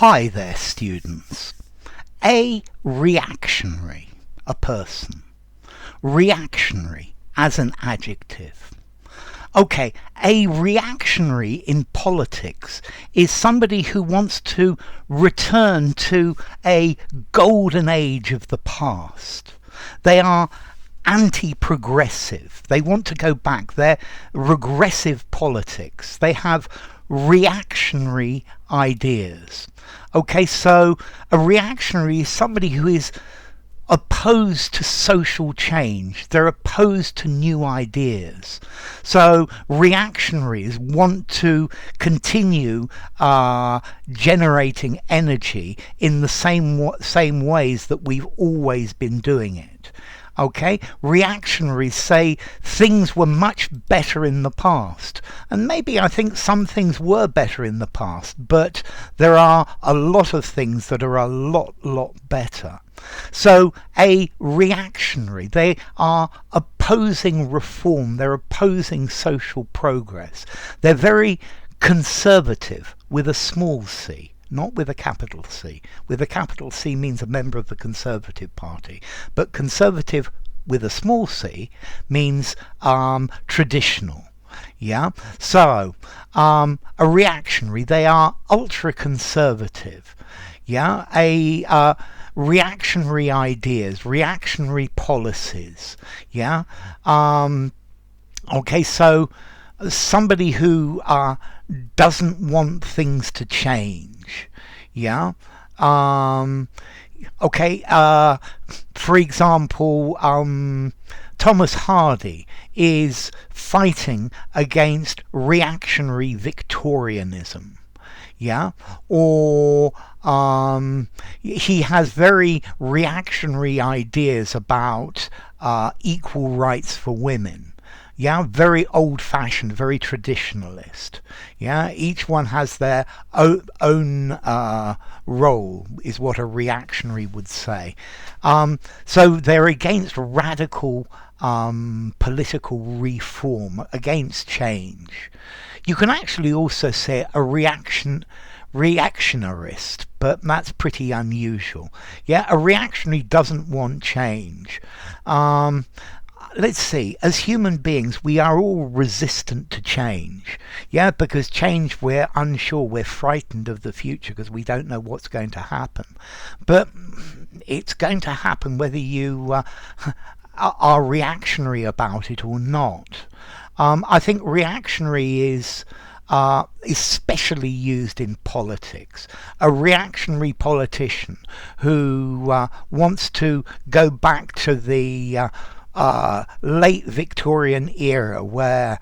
Hi there, students. A reactionary, a person. Reactionary as an adjective. Okay, a reactionary in politics is somebody who wants to return to a golden age of the past. They are anti-progressive. They want to go back. They're regressive politics. They have reactionary ideas. Okay, so a reactionary is somebody who is opposed to social change. They're opposed to new ideas. So reactionaries want to continue generating energy in the same ways that we've always been doing it. Okay, reactionaries say things were much better in the past, and maybe I think some things were better in the past, but there are a lot of things that are a lot better. So a reactionary, they are opposing reform, they're opposing social progress. They're very conservative with a small c. Not with a capital C. With a capital C means a member of the Conservative Party. But conservative with a small c means traditional. Yeah? So, a reactionary, they are ultra-conservative. Yeah? Reactionary ideas, reactionary policies. Yeah? Okay, so somebody who doesn't want things to change. Yeah. Okay. For example, Thomas Hardy is fighting against reactionary Victorianism. Yeah. Or he has very reactionary ideas about equal rights for women. Yeah, very old-fashioned, very traditionalist. Yeah, each one has their own role, is what a reactionary would say. So they're against radical political reform, against change. You can actually also say a reactionarist, but that's pretty unusual. Yeah, a reactionary doesn't want change. Let's see, as human beings, we are all resistant to change. Yeah, because change, we're unsure, we're frightened of the future because we don't know what's going to happen. But it's going to happen whether you are reactionary about it or not. I think reactionary is especially used in politics. A reactionary politician who wants to go back to the late Victorian era where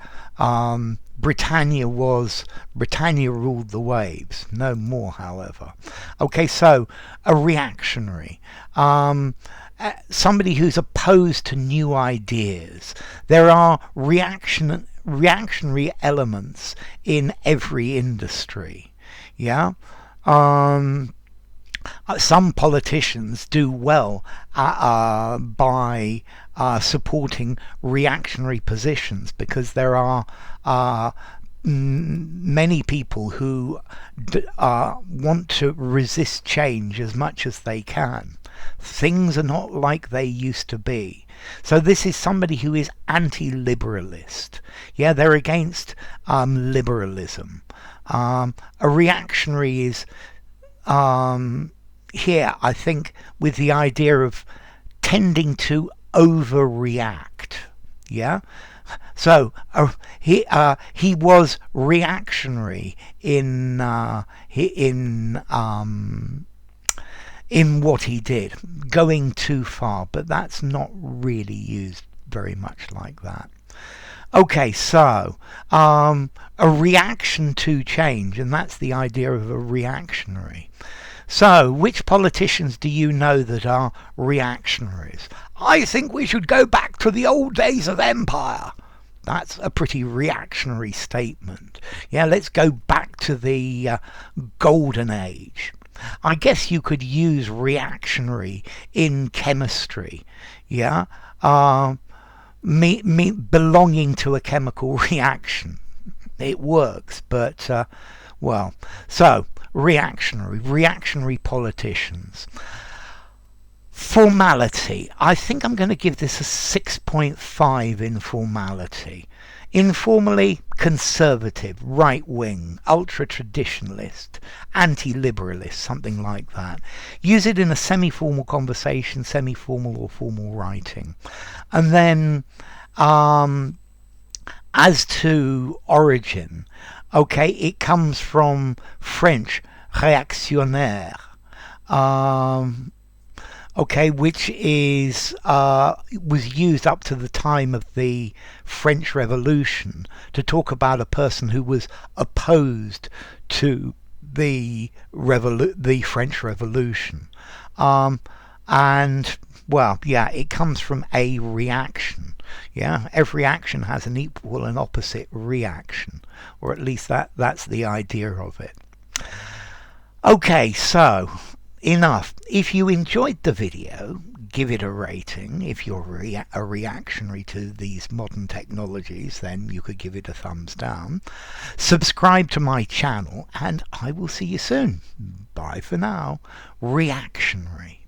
Britannia ruled the waves. No more, however. Okay, so a reactionary. Somebody who's opposed to new ideas. There are reactionary elements in every industry. Yeah. Some politicians do well by supporting reactionary positions because there are many people who want to resist change as much as they can. Things are not like they used to be. So this is somebody who is anti-liberalist. Yeah, they're against liberalism. A reactionary is here, I think, with the idea of tending to overreact. Yeah. So he was reactionary in what he did, going too far, but that's not really used very much like that. Okay, so a reaction to change, and that's the idea of a reactionary. So, which politicians do you know that are reactionaries? I think we should go back to the old days of empire. That's a pretty reactionary statement. Yeah, let's go back to the golden age. I guess you could use reactionary in chemistry. Yeah, belonging to a chemical reaction. It works, but well, so reactionary politicians. Formality. I think I'm going to give this a 6.5 in formality. Informally, conservative, right-wing, ultra-traditionalist, anti-liberalist, something like that. Use it in a semi-formal conversation, semi-formal or formal writing. And then, as to origin, okay, it comes from French, réactionnaire. Okay, which is was used up to the time of the French Revolution to talk about a person who was opposed to the French Revolution, and well, yeah, it comes from a reaction. Yeah, every action has an equal and opposite reaction, or at least that's the idea of it. Okay, so enough. If you enjoyed the video, give it a rating. If you're a reactionary to these modern technologies, then you could give it a thumbs down. Subscribe to my channel, and I will see you soon. Bye for now. Reactionary.